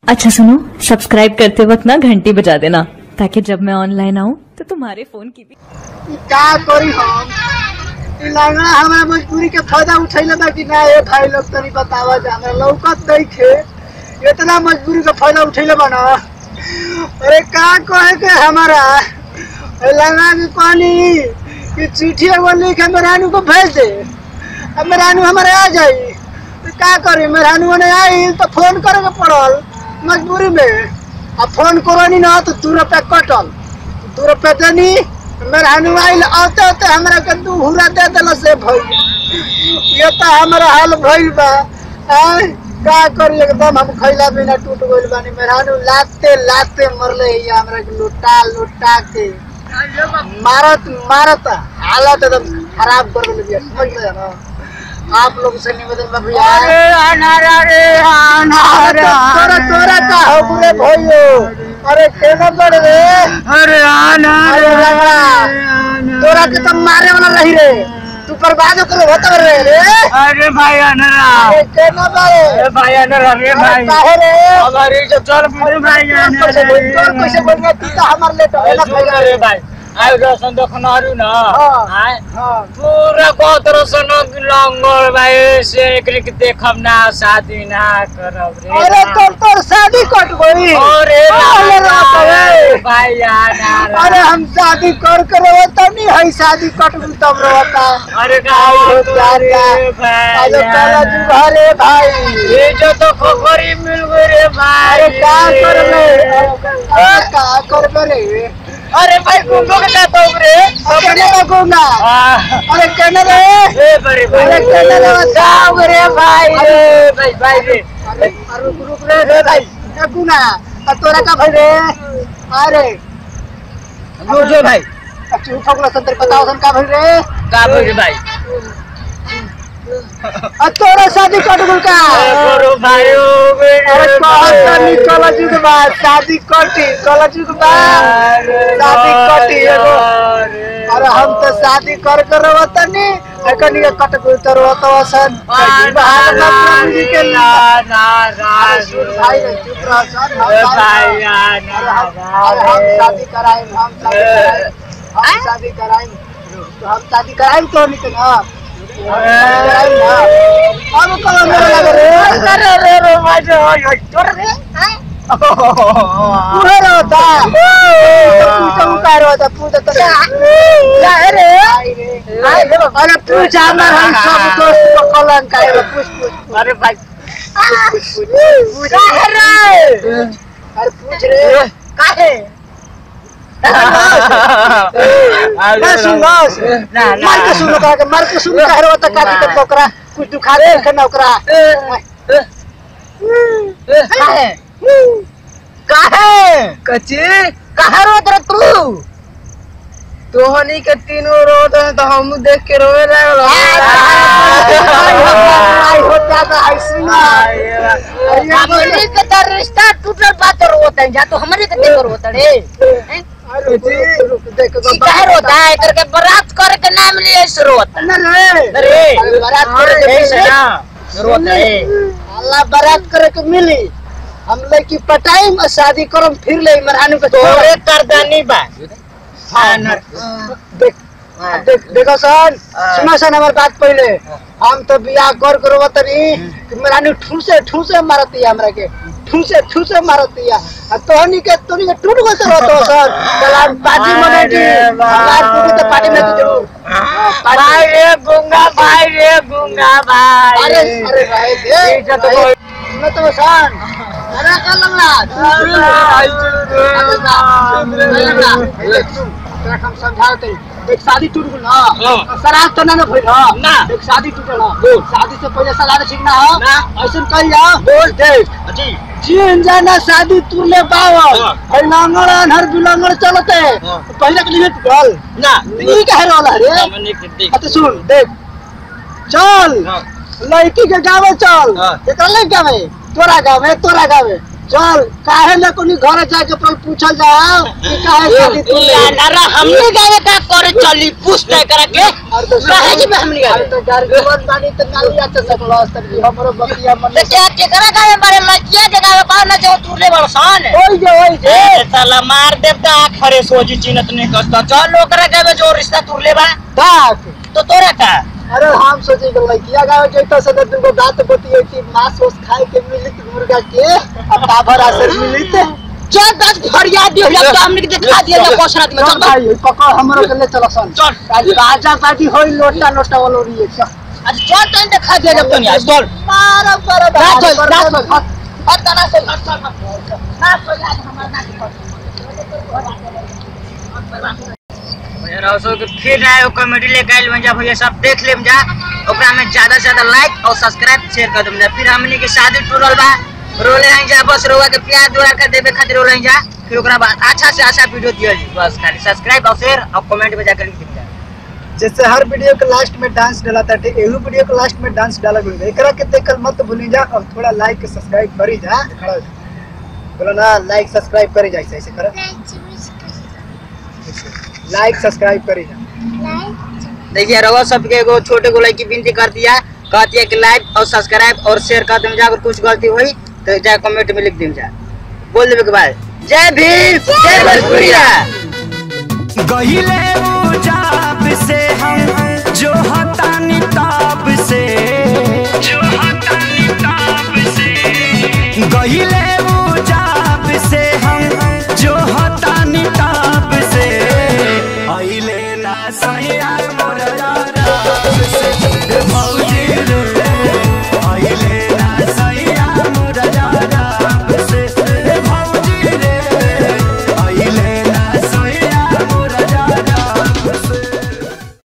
अच्छा सुनो, सब्सक्राइब करते वक्त ना घंटी बजा देना ताकि जब मैं ऑनलाइन आऊँ तो तुम्हारे फोन की भी क्या करी हम लगा हमारा मजबूरी के फायदा उठैले बा कि ना। ए भाई लोग तनी बतावा जाना लौकत नहीं थे इतना मजबूरी का फायदा उठैले बा ना। अरे का कहे के हमारा लगा के पानी कि चिट्ठी एगो लिख मेहरानू को भेज दे। अब मेहरानू हमारे आ जाई तो का करी। मेहरानू ने आई तो फोन करे के पड़ल मजबूरी में। अब फोन करोनी ना तो 2 रुपया कटल 2 रुपया देनी। मेहरानू आइल आते आते हमरा के 2 हुरा दे देला से भैया। ये तो हमारा हाल भइल बा। का करी एकदम हम खैला बिना टूट गइल बानी। मेहरानू लाते लाते मरले ये हमरा के लुटा लुटा के मारत मारत हालत एकदम खराब कर दिया। समझ गए ना आप लोग से निवेदन में भैया। अरे अनारा रे अनारा तोरा का हो पूरे भइयो। अरे केना पड़ रे। अरे अनारा तोरा के तो मारे वाला रही रे तू बर्बाद कर होता रे। अरे भाई अनारा अरे केना बारे। अरे भाई अनारा रे भाई काहे रे हमारी जो चल भाई अनारा कैसे बोल गया तू तो हमार लेट है रे भाई। आयो दर्शन देखनारू ना हां पूरा कोतरसन लंगड़ भाई से एकरे के देखब ना शादी ना करब रे। अरे तोर शादी कट गई। अरे भाई यार अरे हम शादी कर तब नहीं है शादी कट गई तब रोता। अरे रे भाई अरे भाई ये जो तो खबरी मिल गई रे भाई। अरे का कर रे। अरे भाई गुंडो के साथ हो रे अपने का गुंडा। अरे केना रे ए बड़े भाई अरे केना रे जाओ रे भाई रे भाई रे। अरे रुक रे भाई का गुंडा तोरा का भाई रे। अरे जो भाई तू फगला संतर बताओ सन का भाई रे का भाई भाई तोरा शादी कट गल का करो भाई हो गए। अरे कहता निकल जुग बाद शादी कटी कल जुग बाद शादी कटी एगो। अरे हम तो शादी कर रवतनी एकनी कट गई तो रवतसन बहार मत जी के ना ना सुन भाई चुप रह सन भाई हम शादी कराए हम शादी कराए तो निकल हां अब कौन लगे रे। अरे रे भाई छोड़ रे पूरा होता तू का होता पूरा तो क्या है रे। अरे पूछ हमार हम सब दोस्त को कलन करे पूछ। अरे भाई पूछ अरे पूछ रे काहे ना सुन मार के सुन कह रहा था काटी के टोकरा कुछ दुखा दे के नौकरा काहे कच्चे काहे रोत रे तू तोहनी के तीनों रोत है तो हम देख के रोए लागल। आई होता था ऐसना हमरे के तो रिश्ता टूटल बात रोत है जा तो हमरे के देख रोत रे। कहे रोता है करके बारात करे के नाम लिए रोता रे बारात करे के ना रोता है। अल्लाह बारात करे के मिली हम लड़की पटाई में शादी करम फिर ले मेहरानू के तोरे करदानी बा। देख देखो सन सुनो सन हमार बात पहले हम तो बियाह कर करवतनी मेहरानू ठूसे मारती है हमरा के ठूसे मारती है तोहनी के टूट गो तो सर कलाम पार्टी मने की हमार पूरी तो पार्टी में जरूर भाई रे गुंगा भाई। अरे भाई देख न तो सन अरे कर लगला हम समझाते एक शादी टूट गई ना शराब तो ना भइल ना एक शादी टूटल शादी से पहले सलाह ठीक ना हो ऐसा कह जा बोल दे जी जाना शादी तुरले पावा लंगड़ अनहर बिलंगड़ चलते पहले के लिए टूटल ना ई कह रहला रे। तो सुन देख चल लड़की के गावे चल एकरा ले गावे तोरा गावे चल काहे न कोनी घर जाके पर पूछल जाओ कि काहे शादी तू ना हमने गावे का करे चली पूछते करा के काहे जी हमने गावे तो घर जीवन बानी त नाली अच्छा सकलो तब हमरो बकिया मन के करा गावे मारे लड़किया के गावे कौन न जो तू ले बड़सान ओई जे साला मार देवता खरे सोजी चिन्हत नहीं करता चल ओकरा के जो रिश्ता तुर लेबा ताक तो तोरा का अरे हम सोचे कि लड़किया गावे जैता से तुमको बात बतिए कि मांस ओस खाए के मिलित मुर्गा के बाबर असर मिलित चल 10 फरियाद दियो जब तो हमने के दिखा दिया जब पोछना दियो चल भाई पकड़ हमरो के ले चलो सन चल आज बाजा पार्टी होई लोटा लोटा वालो रही है आज चल तो दिखा दिया जब तो नहीं आज चल मारो पर चल और तना से घर चल ना तो आज हमारा ना रौसो के फिर आए ओ कॉमेडी लेके आइल में जा भैया सब देख लेम जा ओकरा में ज्यादा से ज्यादा लाइक और सब्सक्राइब शेयर कर देम जा फिर हमनी के शादी टूरल बा रोले हैं जा बस रोवा के प्यार दुआ कर देबे खातिर रोले हैं जा फिर ओकरा बाद अच्छा से अच्छा वीडियो दियो जी बस खाली सब्सक्राइब और शेयर और कमेंट में जाकर लिख देम जा जैसे हर वीडियो के लास्ट में डांस डाला था ठीक एहू वीडियो के लास्ट में डांस डाला गई एकरा के देखल मत भूली जा और थोड़ा लाइक सब्सक्राइब करी जा खड़ा बोलो ना लाइक सब्सक्राइब करी जा ऐसे कर लाइक सब्सक्राइब करी जा देखिए रवा सबके एगो छोटे को लड़की विनती कर दिया कहती है कि लाइक और सब्सक्राइब और शेयर कर देम जा अगर कुछ गलती हुई तो जा कमेंट में लिख देम जा बोल देबे के बाद जय भीम जय भोजपुरिया गहिले